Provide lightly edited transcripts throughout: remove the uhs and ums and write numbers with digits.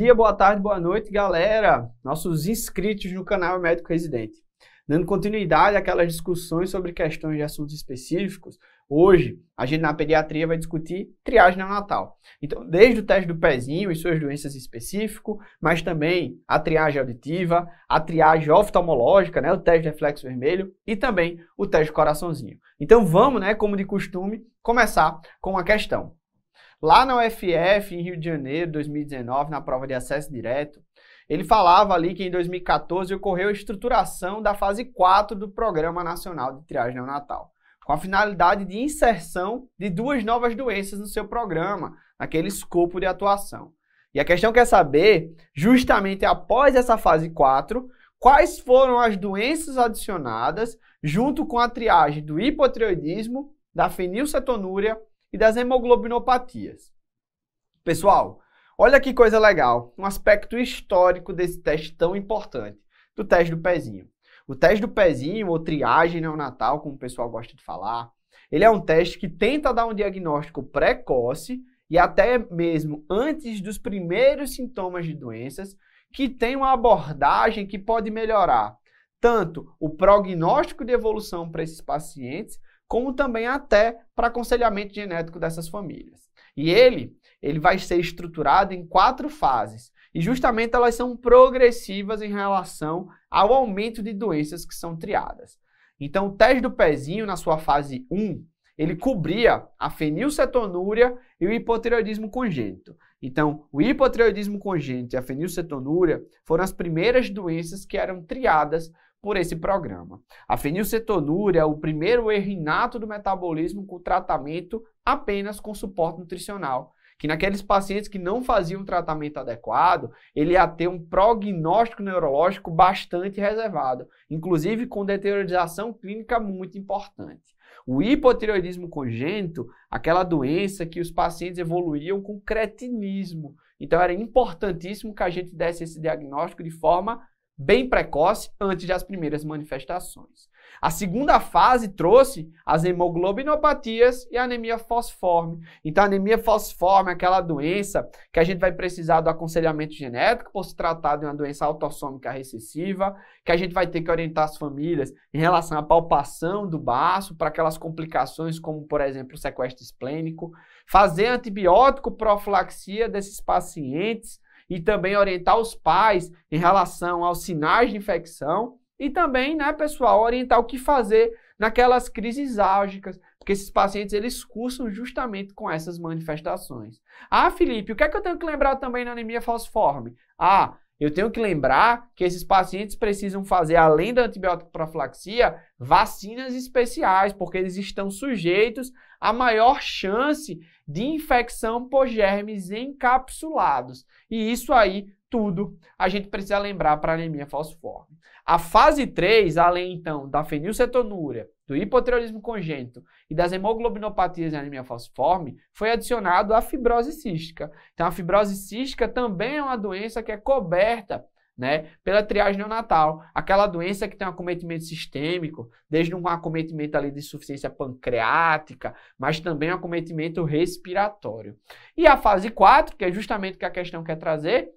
dia, boa tarde, boa noite, galera, nossos inscritos no canal Médico Residente. Dando continuidade àquelas discussões sobre questões de assuntos específicos, hoje a gente na pediatria vai discutir triagem neonatal. Então, desde o teste do pezinho e suas doenças específicas, mas também a triagem auditiva, a triagem oftalmológica, né, o teste de reflexo vermelho e também o teste do coraçãozinho. Então vamos, né, como de costume, começar com uma questão. Lá na UFF, em Rio de Janeiro, 2019, na prova de acesso direto, ele falava ali que em 2014 ocorreu a estruturação da fase 4 do Programa Nacional de Triagem Neonatal, com a finalidade de inserção de 2 novas doenças no seu programa, naquele escopo de atuação. E a questão quer saber, justamente após essa fase 4, quais foram as doenças adicionadas junto com a triagem do hipotireoidismo, da fenilcetonúria e das hemoglobinopatias. Pessoal, olha que coisa legal, um aspecto histórico desse teste tão importante, do teste do pezinho. O teste do pezinho, ou triagem neonatal, como o pessoal gosta de falar, ele é um teste que tenta dar um diagnóstico precoce e até mesmo antes dos primeiros sintomas de doenças, que tem uma abordagem que pode melhorar tanto o prognóstico de evolução para esses pacientes, como também até para aconselhamento genético dessas famílias. E ele vai ser estruturado em 4 fases, e justamente elas são progressivas em relação ao aumento de doenças que são triadas. Então, o teste do pezinho, na sua fase 1, ele cobria a fenilcetonúria e o hipotireoidismo congênito. Então, o hipotireoidismo congênito e a fenilcetonúria foram as primeiras doenças que eram triadas por esse programa. A fenilcetonúria é o primeiro erro inato do metabolismo com tratamento apenas com suporte nutricional, que naqueles pacientes que não faziam tratamento adequado, ele ia ter um prognóstico neurológico bastante reservado, inclusive com deteriorização clínica muito importante. O hipotireoidismo congênito, aquela doença que os pacientes evoluíam com cretinismo. Então era importantíssimo que a gente desse esse diagnóstico de forma bem precoce, antes das primeiras manifestações. A segunda fase trouxe as hemoglobinopatias e a anemia falciforme. Então, a anemia falciforme é aquela doença que a gente vai precisar do aconselhamento genético por se tratar de uma doença autossômica recessiva, que a gente vai ter que orientar as famílias em relação à palpação do baço para aquelas complicações como, por exemplo, o sequestro esplênico, fazer antibiótico profilaxia desses pacientes, e também orientar os pais em relação aos sinais de infecção e também, né, pessoal, orientar o que fazer naquelas crises álgicas, porque esses pacientes, eles cursam justamente com essas manifestações. Ah, Felipe, o que é que eu tenho que lembrar também na anemia falciforme? Ah, eu tenho que lembrar que esses pacientes precisam fazer, além da antibiótico profilaxia, vacinas especiais, porque eles estão sujeitos a maior chance de infecção por germes encapsulados. E isso aí, tudo, a gente precisa lembrar para a anemia falciforme. A fase 3, além então da fenilcetonúria, do hipotireoidismo congênito e das hemoglobinopatias e anemia falciforme, foi adicionado a fibrose cística. Então a fibrose cística também é uma doença que é coberta, né, pela triagem neonatal, aquela doença que tem um acometimento sistêmico, desde um acometimento ali de insuficiência pancreática, mas também um acometimento respiratório. E a fase 4, que é justamente o que a questão quer trazer,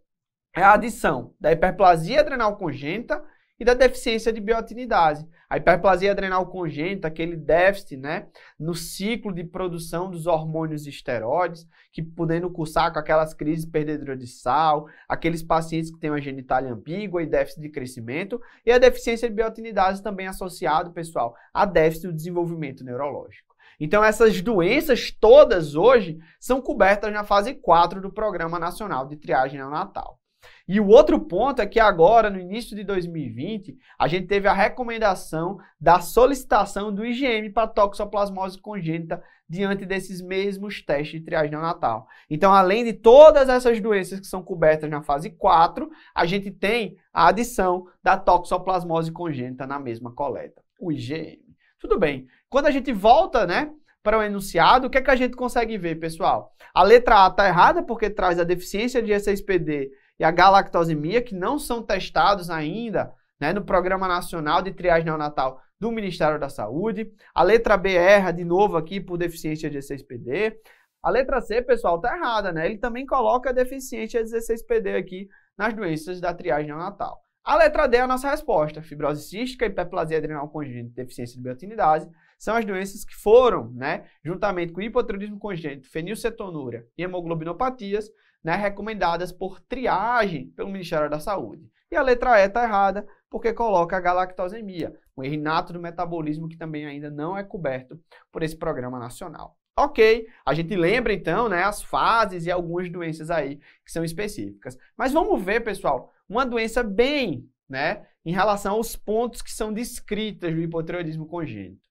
é a adição da hiperplasia adrenal congênita e da deficiência de biotinidase. A hiperplasia adrenal congênita, aquele déficit, né, no ciclo de produção dos hormônios esteroides, que podendo cursar com aquelas crises perdedoras de sal, aqueles pacientes que têm uma genitália ambígua e déficit de crescimento, e a deficiência de biotinidase também associado, pessoal, a déficit do desenvolvimento neurológico. Então essas doenças todas hoje são cobertas na fase 4 do Programa Nacional de Triagem Neonatal. E o outro ponto é que agora, no início de 2020, a gente teve a recomendação da solicitação do IgM para toxoplasmose congênita diante desses mesmos testes de triagem neonatal. Então, além de todas essas doenças que são cobertas na fase 4, a gente tem a adição da toxoplasmose congênita na mesma coleta, o IgM. Tudo bem. Quando a gente volta, né, para o enunciado, o que é que a gente consegue ver, pessoal? A letra A está errada porque traz a deficiência de G6PD e a galactosemia, que não são testados ainda, né, no Programa Nacional de Triagem Neonatal do Ministério da Saúde. A letra B erra de novo aqui por deficiência de G6PD. A letra C, pessoal, tá errada, né? Ele também coloca a deficiência 16PD aqui nas doenças da triagem neonatal. A letra D é a nossa resposta. Fibrose cística, hiperplasia adrenal congênita e deficiência de biotinidase são as doenças que foram, né, juntamente com hipotireoidismo congênito, fenilcetonúria e hemoglobinopatias, né, recomendadas por triagem pelo Ministério da Saúde. E a letra E está errada porque coloca a galactosemia, um erro inato do metabolismo que também ainda não é coberto por esse programa nacional. Ok, a gente lembra então, né, as fases e algumas doenças aí que são específicas. Mas vamos ver, pessoal, uma doença bem, né, em relação aos pontos que são descritas do hipotireoidismo congênito.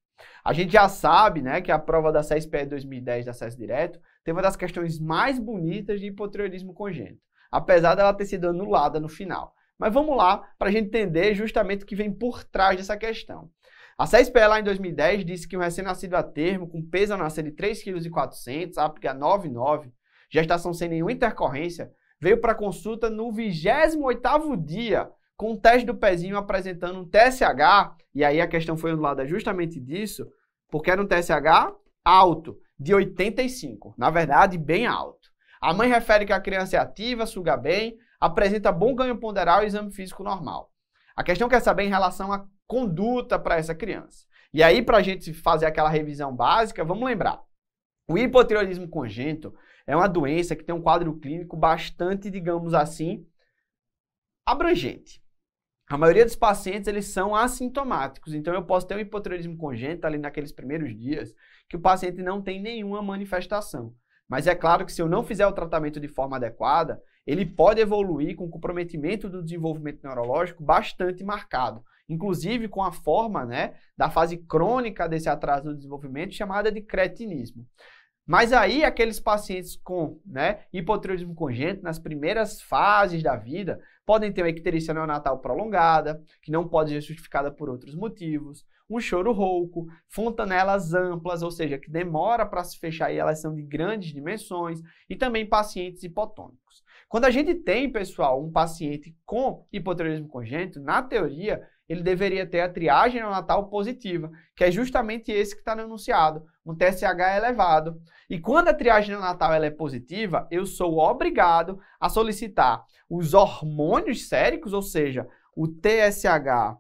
A gente já sabe, né, que a prova da CESPE 2010 de acesso direto teve uma das questões mais bonitas de hipotireoidismo congênito, apesar dela ter sido anulada no final. Mas vamos lá para a gente entender justamente o que vem por trás dessa questão. A CESPE lá em 2010 disse que um recém-nascido a termo, com peso ao nascer de 3,4 kg, APGA 9,9, gestação sem nenhuma intercorrência, veio para consulta no 28º dia, com o teste do pezinho apresentando um TSH, e aí a questão foi anulada justamente disso, porque era um TSH alto, de 85, na verdade, bem alto. A mãe refere que a criança é ativa, suga bem, apresenta bom ganho ponderal e exame físico normal. A questão quer saber em relação à conduta para essa criança. E aí, para a gente fazer aquela revisão básica, vamos lembrar. O hipotireoidismo congênito é uma doença que tem um quadro clínico bastante, digamos assim, abrangente. A maioria dos pacientes, eles são assintomáticos, então eu posso ter um hipotireoidismo congênito ali naqueles primeiros dias que o paciente não tem nenhuma manifestação. Mas é claro que se eu não fizer o tratamento de forma adequada, ele pode evoluir com comprometimento do desenvolvimento neurológico bastante marcado, inclusive com a forma, né, da fase crônica desse atraso do desenvolvimento chamada de cretinismo. Mas aí aqueles pacientes com, né, hipotireoidismo congênito nas primeiras fases da vida podem ter uma icterícia neonatal prolongada, que não pode ser justificada por outros motivos, um choro rouco, fontanelas amplas, ou seja, que demora para se fechar e elas são de grandes dimensões, e também pacientes hipotônicos. Quando a gente tem, pessoal, um paciente com hipotireoidismo congênito, na teoria, ele deveria ter a triagem neonatal positiva, que é justamente esse que está no enunciado, um TSH elevado. E quando a triagem neonatal ela é positiva, eu sou obrigado a solicitar os hormônios séricos, ou seja, o TSH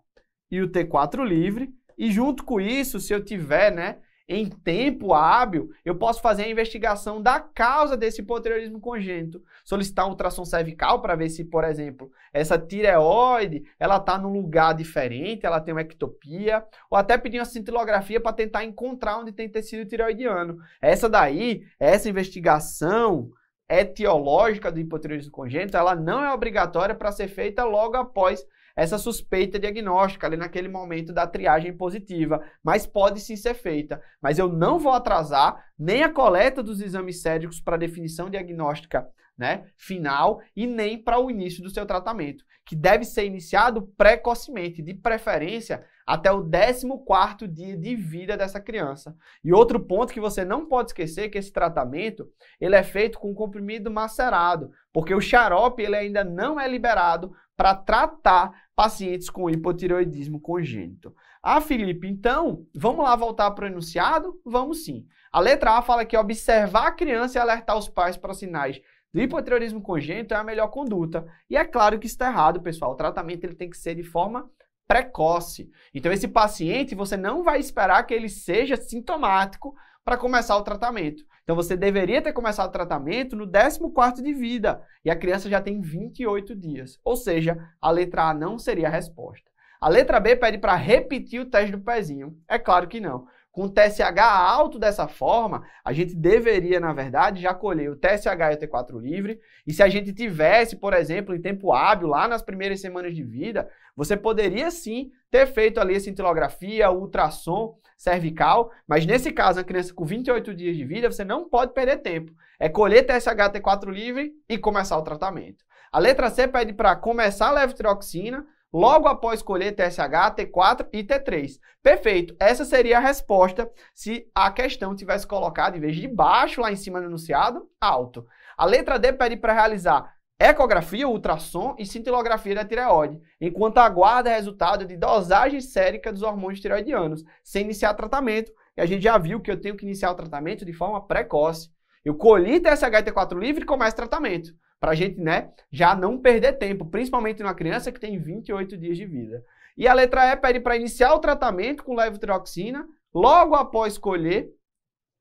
e o T4 livre, e junto com isso, se eu tiver, né, em tempo hábil, eu posso fazer a investigação da causa desse hipotireoidismo congênito, solicitar um ultrassom cervical para ver se, por exemplo, essa tireoide, ela está num lugar diferente, ela tem uma ectopia, ou até pedir uma cintilografia para tentar encontrar onde tem tecido tireoidiano. Essa investigação etiológica do hipotireoidismo congênito, ela não é obrigatória para ser feita logo após essa suspeita diagnóstica, ali naquele momento da triagem positiva, mas pode sim ser feita. Mas eu não vou atrasar nem a coleta dos exames séricos para definição diagnóstica, né, final e nem para o início do seu tratamento, que deve ser iniciado precocemente, de preferência até o 14º dia de vida dessa criança. E outro ponto que você não pode esquecer é que esse tratamento ele é feito com comprimido macerado, porque o xarope ele ainda não é liberado para tratar pacientes com hipotireoidismo congênito. Ah, Felipe, então, vamos lá voltar para o enunciado? Vamos sim. A letra A fala que observar a criança e alertar os pais para sinais do hipotireoidismo congênito é a melhor conduta. E é claro que isso está errado, pessoal. O tratamento ele tem que ser de forma precoce. Então, esse paciente, você não vai esperar que ele seja sintomático para começar o tratamento. Então, você deveria ter começado o tratamento no 14º de vida e a criança já tem 28 dias. Ou seja, a letra A não seria a resposta. A letra B pede para repetir o teste do pezinho. É claro que não. Com o TSH alto dessa forma, a gente deveria, na verdade, já colher o TSH e o T4 livre. E se a gente tivesse, por exemplo, em tempo hábil, lá nas primeiras semanas de vida, você poderia sim ter feito ali a cintilografia, o ultrassom cervical, mas nesse caso, a criança com 28 dias de vida, você não pode perder tempo. É colher TSH e T4 livre e começar o tratamento. A letra C pede para começar a levotiroxina, logo após escolher TSH, T4 e T3. Perfeito, essa seria a resposta se a questão tivesse colocado, em vez de baixo lá em cima no enunciado, alto. A letra D pede para realizar ecografia, ultrassom e cintilografia da tireoide, enquanto aguarda resultado de dosagem sérica dos hormônios tireoidianos, sem iniciar tratamento. E a gente já viu que eu tenho que iniciar o tratamento de forma precoce. Eu colhi TSH e T4 livre e começo o tratamento. Para a gente, né, já não perder tempo, principalmente numa criança que tem 28 dias de vida. E a letra E pede para iniciar o tratamento com levotiroxina, logo após colher,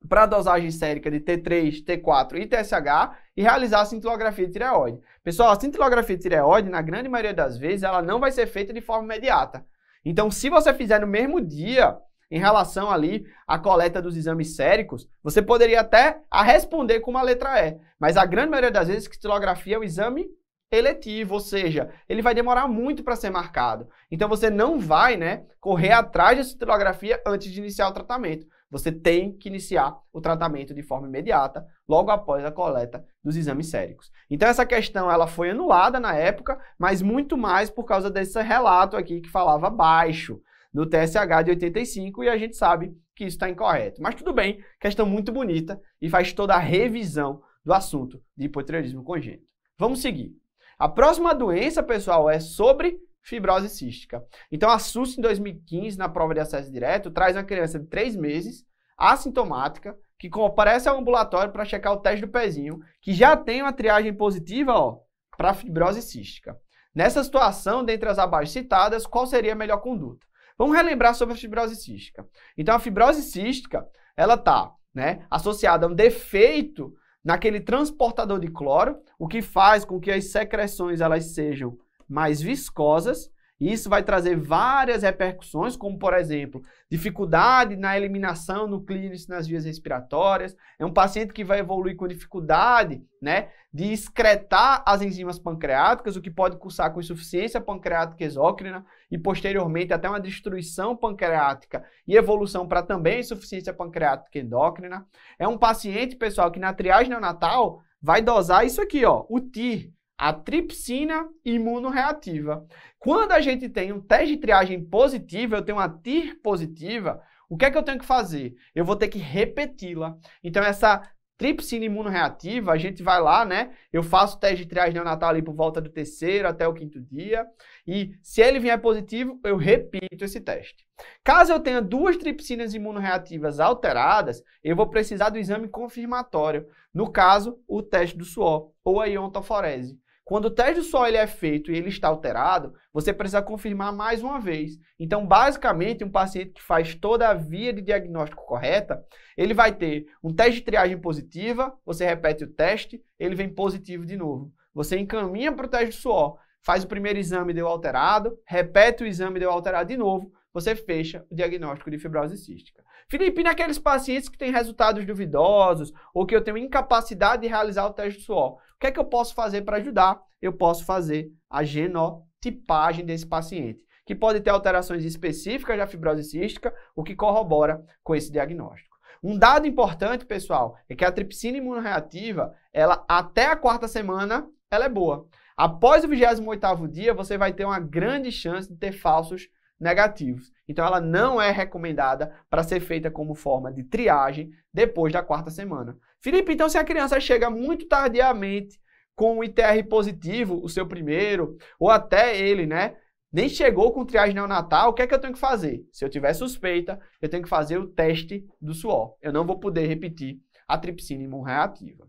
para a dosagem sérica de T3, T4 e TSH e realizar a cintilografia de tireoide. Pessoal, a cintilografia de tireoide, na grande maioria das vezes, ela não vai ser feita de forma imediata. Então, se você fizer no mesmo dia, em relação ali à coleta dos exames séricos, você poderia até responder com uma letra E. Mas a grande maioria das vezes, cintilografia é o exame eletivo, ou seja, ele vai demorar muito para ser marcado. Então, você não vai, né, correr atrás da cintilografia antes de iniciar o tratamento. Você tem que iniciar o tratamento de forma imediata, logo após a coleta dos exames séricos. Então, essa questão ela foi anulada na época, mas muito mais por causa desse relato aqui que falava baixo no TSH de 85, e a gente sabe que isso está incorreto. Mas tudo bem, questão muito bonita e faz toda a revisão do assunto de hipotireoidismo congênito. Vamos seguir. A próxima doença, pessoal, é sobre fibrose cística. Então, a SUS, em 2015, na prova de acesso direto, traz uma criança de 3 meses, assintomática, que comparece ao ambulatório para checar o teste do pezinho, que já tem uma triagem positiva, ó, para fibrose cística. Nessa situação, dentre as abaixo citadas, qual seria a melhor conduta? Vamos relembrar sobre a fibrose cística. Então, a fibrose cística, ela está, né, associada a um defeito naquele transportador de cloro, o que faz com que as secreções elas sejam mais viscosas, e isso vai trazer várias repercussões, como, por exemplo, dificuldade na eliminação no clínico nas vias respiratórias. É um paciente que vai evoluir com dificuldade, né, de excretar as enzimas pancreáticas, o que pode cursar com insuficiência pancreática exócrina e, posteriormente, até uma destruição pancreática e evolução para também insuficiência pancreática endócrina. É um paciente, pessoal, que na triagem neonatal vai dosar isso aqui, ó, o TIR, a tripsina imunorreativa. Quando a gente tem um teste de triagem positivo, eu tenho uma TIR positiva, o que é que eu tenho que fazer? Eu vou ter que repeti-la. Então, essa tripsina imunorreativa, a gente vai lá, né? Eu faço o teste de triagem neonatal ali por volta do 3º até o 5º dia, e se ele vier positivo, eu repito esse teste. Caso eu tenha 2 tripsinas imunorreativas alteradas, eu vou precisar do exame confirmatório. No caso, o teste do suor ou a iontoforese. Quando o teste do suor ele é feito e ele está alterado, você precisa confirmar mais uma vez. Então, basicamente, um paciente que faz toda a via de diagnóstico correta, ele vai ter um teste de triagem positiva, você repete o teste, ele vem positivo de novo. Você encaminha para o teste do suor, faz o primeiro exame e deu alterado, repete o exame e deu alterado de novo, você fecha o diagnóstico de fibrose cística. Felipe, naqueles pacientes que têm resultados duvidosos ou que eu tenho incapacidade de realizar o teste do suor, o que é que eu posso fazer para ajudar? Eu posso fazer a genotipagem desse paciente, que pode ter alterações específicas da fibrose cística, o que corrobora com esse diagnóstico. Um dado importante, pessoal, é que a tripsina imunorreativa, ela até a 4ª semana, ela é boa. Após o 28º dia, você vai ter uma grande chance de ter falsos negativos. Então, ela não é recomendada para ser feita como forma de triagem depois da 4ª semana. Felipe, então se a criança chega muito tardiamente com o ITR positivo, o seu primeiro, ou até ele, né, nem chegou com triagem neonatal, o que é que eu tenho que fazer? Se eu tiver suspeita, eu tenho que fazer o teste do suor. Eu não vou poder repetir a tripsina imunorreativa.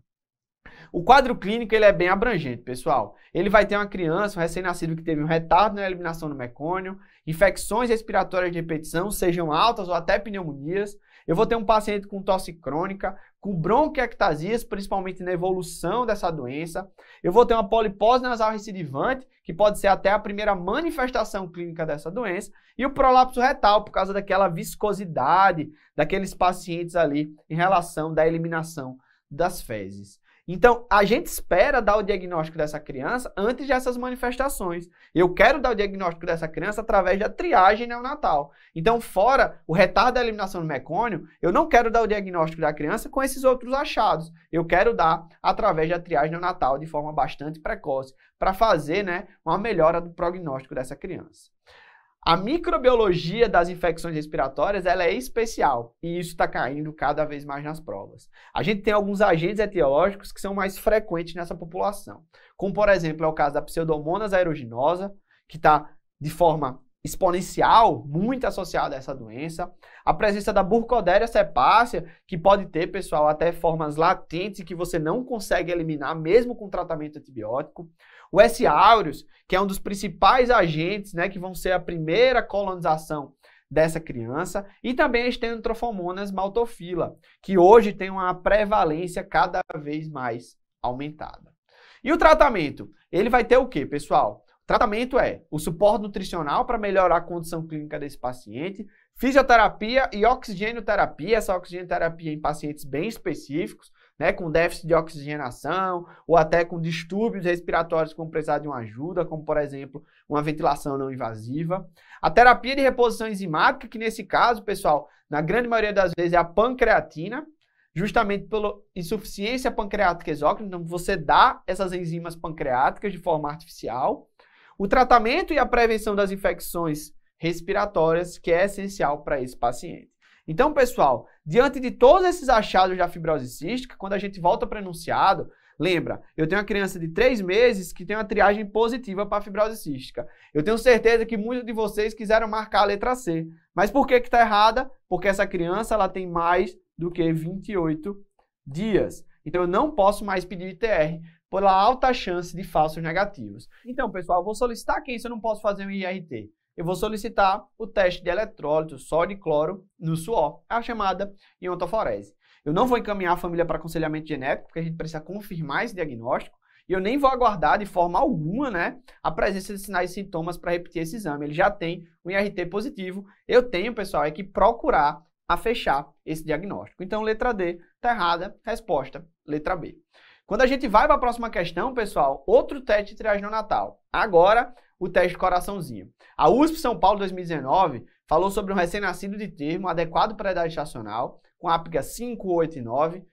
O quadro clínico ele é bem abrangente, pessoal. Ele vai ter uma criança, um recém-nascido que teve um retardo na eliminação do mecônio, infecções respiratórias de repetição, sejam altas ou até pneumonias. Eu vou ter um paciente com tosse crônica, com bronquiectasias, principalmente na evolução dessa doença. Eu vou ter uma polipose nasal recidivante, que pode ser até a primeira manifestação clínica dessa doença, e o prolapso retal, por causa daquela viscosidade daqueles pacientes ali em relação da eliminação das fezes. Então, a gente espera dar o diagnóstico dessa criança antes dessas manifestações. Eu quero dar o diagnóstico dessa criança através da triagem neonatal. Então, fora o retardo da eliminação do mecônio, eu não quero dar o diagnóstico da criança com esses outros achados. Eu quero dar através da triagem neonatal de forma bastante precoce, para fazer, né, uma melhora do prognóstico dessa criança. A microbiologia das infecções respiratórias ela é especial e isso está caindo cada vez mais nas provas. A gente tem alguns agentes etiológicos que são mais frequentes nessa população, como por exemplo é o caso da Pseudomonas aeruginosa, que está de forma exponencial, muito associada a essa doença, a presença da Burkholderia cepacia, que pode ter, pessoal, até formas latentes que você não consegue eliminar mesmo com tratamento antibiótico, o S. aureus, que é um dos principais agentes, né, que vão ser a primeira colonização dessa criança, e também a Stenotrophomonas maltophilia, que hoje tem uma prevalência cada vez mais aumentada. E o tratamento? Ele vai ter o quê, pessoal? O tratamento é o suporte nutricional para melhorar a condição clínica desse paciente, fisioterapia e oxigenoterapia, essa oxigenoterapia em pacientes bem específicos, né, com déficit de oxigenação ou até com distúrbios respiratórios que vão precisar de uma ajuda, como por exemplo, uma ventilação não invasiva. A terapia de reposição enzimática, que nesse caso, pessoal, na grande maioria das vezes é a pancreatina, justamente pela insuficiência pancreática exócrina, então você dá essas enzimas pancreáticas de forma artificial. O tratamento e a prevenção das infecções respiratórias, que é essencial para esse paciente. Então, pessoal, diante de todos esses achados da fibrose cística, quando a gente volta para o enunciado, lembra, eu tenho uma criança de 3 meses que tem uma triagem positiva para a fibrose cística. Eu tenho certeza que muitos de vocês quiseram marcar a letra C. Mas por que está errada? Porque essa criança ela tem mais do que 28 dias. Então, eu não posso mais pedir ITR pela alta chance de falsos negativos. Então, pessoal, eu vou solicitar quem se eu não posso fazer um IRT? Eu vou solicitar o teste de eletrólito sódio e cloro no suor, a chamada iontoforese. Eu não vou encaminhar a família para aconselhamento genético, porque a gente precisa confirmar esse diagnóstico, e eu nem vou aguardar de forma alguma, né, a presença de sinais e sintomas para repetir esse exame. Ele já tem um IRT positivo. Eu tenho, pessoal, é que procurar a fechar esse diagnóstico. Então, letra D está errada, resposta, letra B. Quando a gente vai para a próxima questão, pessoal, outro teste de triagem neonatal. Agora, o teste de coraçãozinho. A USP São Paulo 2019 falou sobre um recém-nascido de termo adequado para a idade gestacional, com APGA 5, 8 e 9,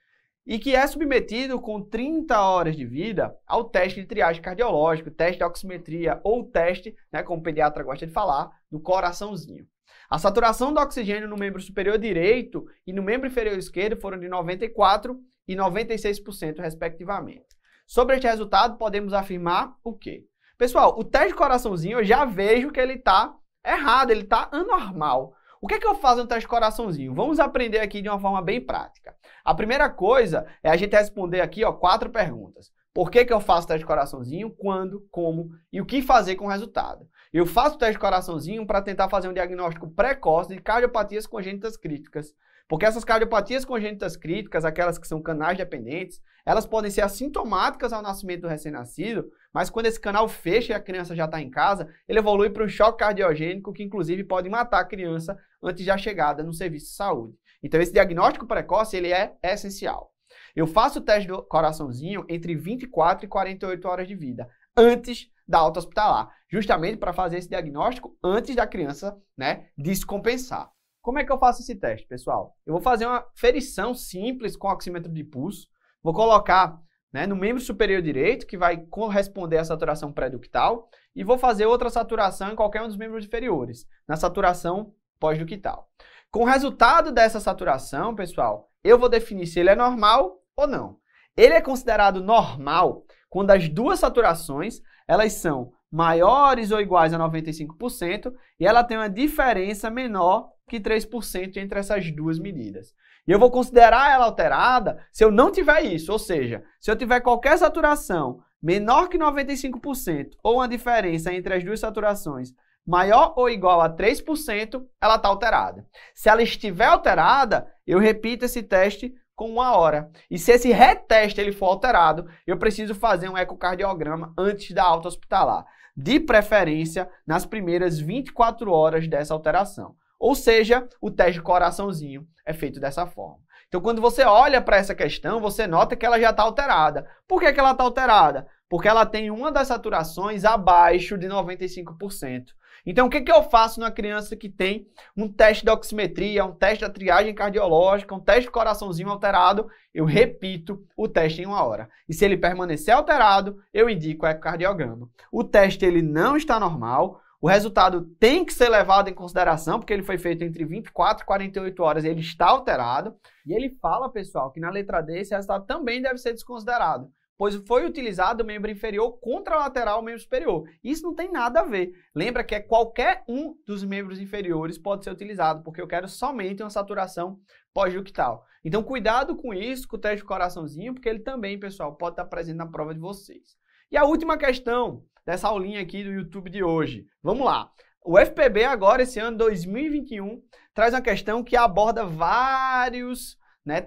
e que é submetido com 30 horas de vida ao teste de triagem cardiológico, teste de oximetria ou teste, né, como o pediatra gosta de falar, do coraçãozinho. A saturação do oxigênio no membro superior direito e no membro inferior esquerdo foram de 94% e 96%, respectivamente. Sobre este resultado, podemos afirmar o quê? Pessoal, o teste de coraçãozinho eu já vejo que ele está errado, ele está anormal. O que é que eu faço no teste de coraçãozinho? Vamos aprender aqui de uma forma bem prática. A primeira coisa é a gente responder aqui, ó, 4 perguntas. Por que eu faço o teste de coraçãozinho? Quando? Como? E o que fazer com o resultado? Eu faço o teste de coraçãozinho para tentar fazer um diagnóstico precoce de cardiopatias congênitas críticas. Porque essas cardiopatias congênitas críticas, aquelas que são canais dependentes, elas podem ser assintomáticas ao nascimento do recém-nascido, mas quando esse canal fecha e a criança já está em casa, ele evolui para um choque cardiogênico que inclusive pode matar a criança antes da chegada no serviço de saúde. Então esse diagnóstico precoce ele é essencial. Eu faço o teste do coraçãozinho entre 24 e 48 horas de vida, antes da alta hospitalar, justamente para fazer esse diagnóstico antes da criança, né, descompensar. Como é que eu faço esse teste, pessoal? Eu vou fazer uma ferição simples com oxímetro de pulso, vou colocar, né, no membro superior direito, que vai corresponder à saturação pré-ductal, e vou fazer outra saturação em qualquer um dos membros inferiores, na saturação pós-ductal. Com o resultado dessa saturação, pessoal, eu vou definir se ele é normal ou não. Ele é considerado normal quando as duas saturações elas são maiores ou iguais a 95% e ela tem uma diferença menor que 3% entre essas duas medidas. E eu vou considerar ela alterada se eu não tiver isso, ou seja, se eu tiver qualquer saturação menor que 95% ou uma diferença entre as duas saturações maior ou igual a 3%, ela está alterada. Se ela estiver alterada, eu repito esse teste com 1 hora. E se esse reteste ele for alterado, eu preciso fazer um ecocardiograma antes da alta hospitalar, de preferência nas primeiras 24 horas dessa alteração. Ou seja, o teste de coraçãozinho é feito dessa forma. Então, quando você olha para essa questão, você nota que ela já está alterada. Por que ela está alterada? Porque ela tem uma das saturações abaixo de 95%. Então, o que eu faço numa criança que tem um teste de oximetria, um teste da triagem cardiológica, um teste de coraçãozinho alterado? Eu repito o teste em 1 hora. E se ele permanecer alterado, eu indico o ecocardiograma. O teste ele não está normal. O resultado tem que ser levado em consideração, porque ele foi feito entre 24 e 48 horas e ele está alterado. E ele fala, pessoal, que na letra D esse resultado também deve ser desconsiderado, pois foi utilizado o membro inferior contralateral ao membro superior. Isso não tem nada a ver. Lembra que qualquer um dos membros inferiores pode ser utilizado, porque eu quero somente uma saturação pós-junctal. Então, cuidado com isso, com o teste do coraçãozinho, porque ele também, pessoal, pode estar presente na prova de vocês. E a última questão dessa aulinha aqui do YouTube de hoje. Vamos lá. O FPB agora, esse ano 2021, traz uma questão que aborda vários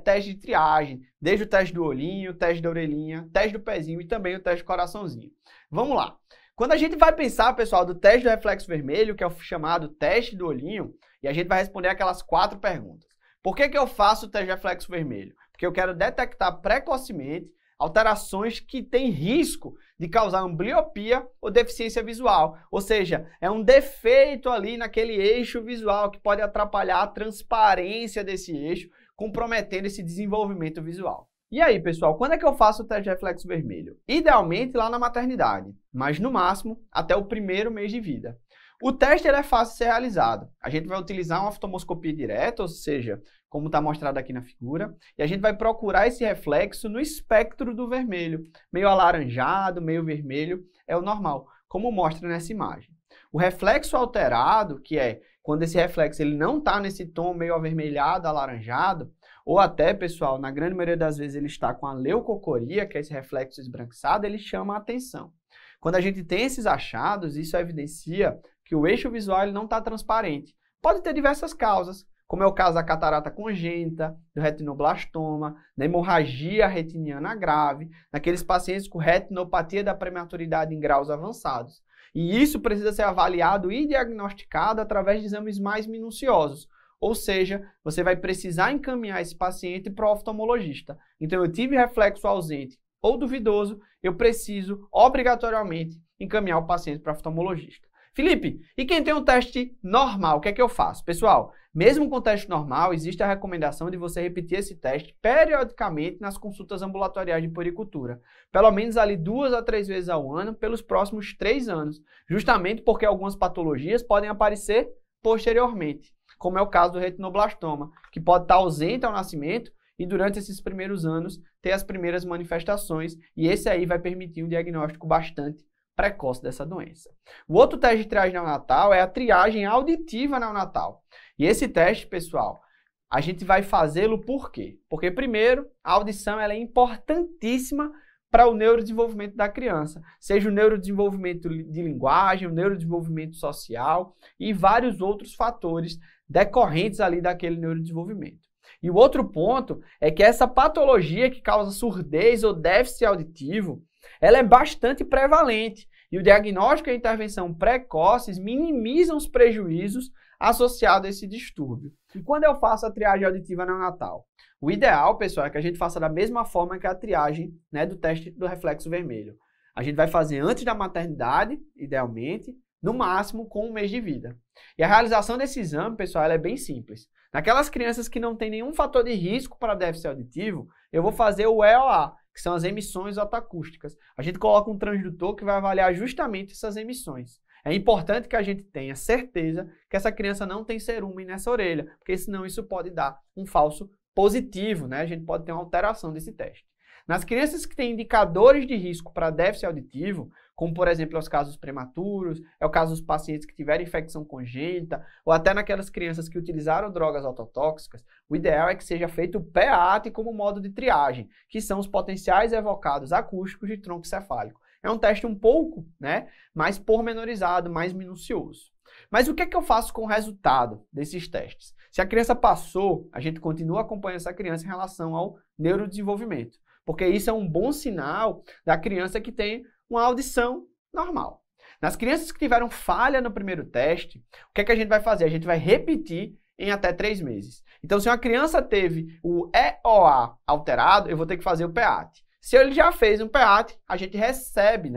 testes de triagem, desde o teste do olhinho, teste da orelhinha, teste do pezinho e também o teste do coraçãozinho. Vamos lá. Quando a gente vai pensar, pessoal, do teste do reflexo vermelho, que é o chamado teste do olhinho, e a gente vai responder aquelas 4 perguntas. Por que eu faço o teste de reflexo vermelho? Porque eu quero detectar precocemente alterações que têm risco de causar ambliopia ou deficiência visual. Ou seja, é um defeito ali naquele eixo visual que pode atrapalhar a transparência desse eixo, comprometendo esse desenvolvimento visual. E aí, pessoal, quando é que eu faço o teste de reflexo vermelho? Idealmente lá na maternidade, mas no máximo até o 1º mês de vida. O teste é fácil de ser realizado. A gente vai utilizar uma oftalmoscopia direta, ou seja, como está mostrado aqui na figura, e a gente vai procurar esse reflexo no espectro do vermelho. Meio alaranjado, meio vermelho, é o normal, como mostra nessa imagem. O reflexo alterado, que é quando esse reflexo ele não está nesse tom meio avermelhado, alaranjado, ou até, pessoal, na grande maioria das vezes ele está com a leucocoria, que é esse reflexo esbranquiçado, ele chama a atenção. Quando a gente tem esses achados, isso evidencia que o eixo visual ele não está transparente. Pode ter diversas causas, como é o caso da catarata congênita, do retinoblastoma, da hemorragia retiniana grave, naqueles pacientes com retinopatia da prematuridade em graus avançados. E isso precisa ser avaliado e diagnosticado através de exames mais minuciosos. Ou seja, você vai precisar encaminhar esse paciente para o oftalmologista. Então, eu tive reflexo ausente ou duvidoso, eu preciso, obrigatoriamente, encaminhar o paciente para o oftalmologista. Felipe, e quem tem um teste normal, o que é que eu faço? Pessoal, mesmo com o teste normal, existe a recomendação de você repetir esse teste periodicamente nas consultas ambulatoriais de puericultura. Pelo menos ali 2 a 3 vezes ao ano, pelos próximos 3 anos. Justamente porque algumas patologias podem aparecer posteriormente, como é o caso do retinoblastoma, que pode estar ausente ao nascimento e durante esses primeiros anos ter as primeiras manifestações, e esse aí vai permitir um diagnóstico bastante precoce dessa doença. O outro teste de triagem neonatal é a triagem auditiva neonatal. E esse teste, pessoal, a gente vai fazê-lo por quê? Porque, primeiro, a audição ela é importantíssima para o neurodesenvolvimento da criança, seja o neurodesenvolvimento de linguagem, o neurodesenvolvimento social e vários outros fatores decorrentes ali daquele neurodesenvolvimento. E o outro ponto é que essa patologia que causa surdez ou déficit auditivo, ela é bastante prevalente e o diagnóstico e a intervenção precoces minimizam os prejuízos associados a esse distúrbio. E quando eu faço a triagem auditiva neonatal? O ideal, pessoal, é que a gente faça da mesma forma que a triagem do teste do reflexo vermelho. A gente vai fazer antes da maternidade, idealmente, no máximo com 1 mês de vida. E a realização desse exame, pessoal, ela é bem simples. Naquelas crianças que não têm nenhum fator de risco para déficit auditivo, eu vou fazer o EOA, que são as emissões otoacústicas. A gente coloca um transdutor que vai avaliar justamente essas emissões. É importante que a gente tenha certeza que essa criança não tem cerume nessa orelha, porque senão isso pode dar um falso positivo, né? A gente pode ter uma alteração desse teste. Nas crianças que têm indicadores de risco para déficit auditivo, como por exemplo os casos prematuros, é o caso dos pacientes que tiveram infecção congênita, ou até naquelas crianças que utilizaram drogas ototóxicas, o ideal é que seja feito o PEAT como modo de triagem, que são os potenciais evocados acústicos de tronco cefálico. É um teste um pouco mais pormenorizado, mais minucioso. Mas o que é que eu faço com o resultado desses testes? Se a criança passou, a gente continua acompanhando essa criança em relação ao neurodesenvolvimento, porque isso é um bom sinal da criança que tem uma audição normal. Nas crianças que tiveram falha no primeiro teste, o que é que a gente vai fazer? A gente vai repetir em até 3 meses. Então, se uma criança teve o EOA alterado, eu vou ter que fazer o PEAT. Se ele já fez um PEAT, a gente recebe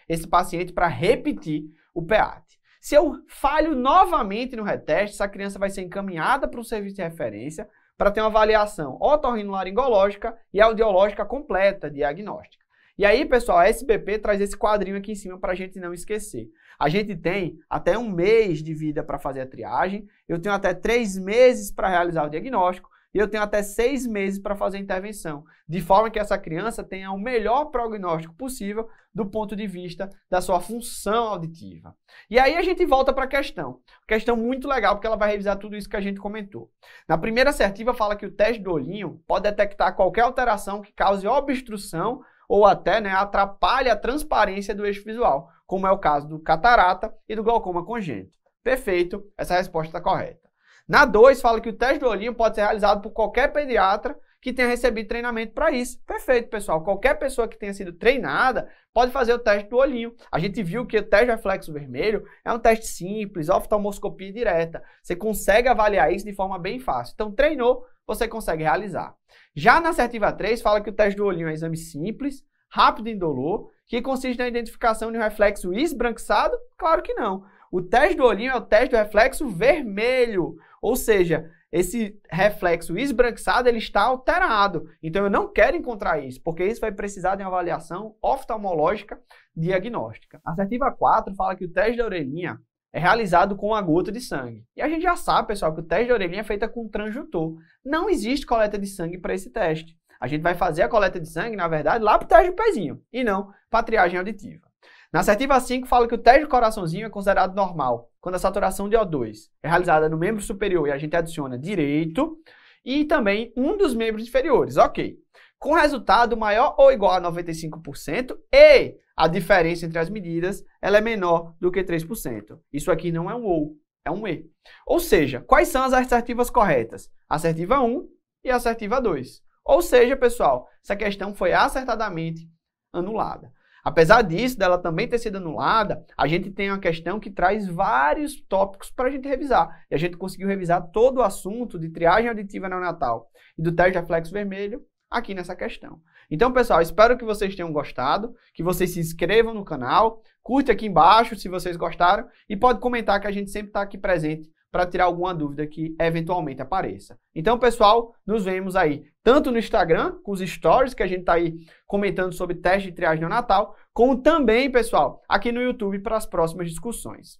esse paciente para repetir o PEAT. Se eu falho novamente no reteste, essa criança vai ser encaminhada para um serviço de referência para ter uma avaliação otorrinolaringológica e audiológica completa, diagnóstica. E aí, pessoal, a SBP traz esse quadrinho aqui em cima para a gente não esquecer. A gente tem até 1 mês de vida para fazer a triagem, eu tenho até 3 meses para realizar o diagnóstico e eu tenho até 6 meses para fazer a intervenção, de forma que essa criança tenha o melhor prognóstico possível do ponto de vista da sua função auditiva. E aí a gente volta para a questão muito legal, porque ela vai revisar tudo isso que a gente comentou. Na primeira assertiva fala que o teste do olhinho pode detectar qualquer alteração que cause obstrução ou até atrapalhe a transparência do eixo visual, como é o caso do catarata e do glaucoma congênito. Perfeito, essa resposta está correta. Na 2, fala que o teste do olhinho pode ser realizado por qualquer pediatra que tenha recebido treinamento para isso. Perfeito, pessoal. Qualquer pessoa que tenha sido treinada pode fazer o teste do olhinho. A gente viu que o teste de reflexo vermelho é um teste simples, oftalmoscopia direta. Você consegue avaliar isso de forma bem fácil. Então, treinou, você consegue realizar. Já na assertiva 3, fala que o teste do olhinho é um exame simples, rápido e indolor, que consiste na identificação de um reflexo esbranquiçado? Claro que não. O teste do olhinho é o teste do reflexo vermelho, ou seja, esse reflexo esbranquiçado ele está alterado. Então eu não quero encontrar isso, porque isso vai precisar de uma avaliação oftalmológica diagnóstica. A assertiva 4 fala que o teste da orelhinha é realizado com uma gota de sangue. E a gente já sabe, pessoal, que o teste da orelhinha é feito com transdutor. Não existe coleta de sangue para esse teste. A gente vai fazer a coleta de sangue, na verdade, lá para o teste do pezinho, e não para a triagem auditiva. Na assertiva 5 fala que o teste do coraçãozinho é considerado normal, quando a saturação de O2 é realizada no membro superior e a gente adiciona direito, e também um dos membros inferiores, ok. Com resultado maior ou igual a 95% e a diferença entre as medidas ela é menor do que 3%. Isso aqui não é um ou, é um e. Ou seja, quais são as assertivas corretas? Assertiva 1 e assertiva 2. Ou seja, pessoal, essa questão foi acertadamente anulada. Apesar disso, dela também ter sido anulada, a gente tem uma questão que traz vários tópicos para a gente revisar. E a gente conseguiu revisar todo o assunto de triagem auditiva neonatal e do teste de reflexo vermelho aqui nessa questão. Então, pessoal, espero que vocês tenham gostado, que vocês se inscrevam no canal, curte aqui embaixo se vocês gostaram e pode comentar que a gente sempre está aqui presente para tirar alguma dúvida que eventualmente apareça. Então, pessoal, nos vemos aí, tanto no Instagram, com os stories que a gente está aí comentando sobre teste de triagem neonatal, como também, pessoal, aqui no YouTube para as próximas discussões.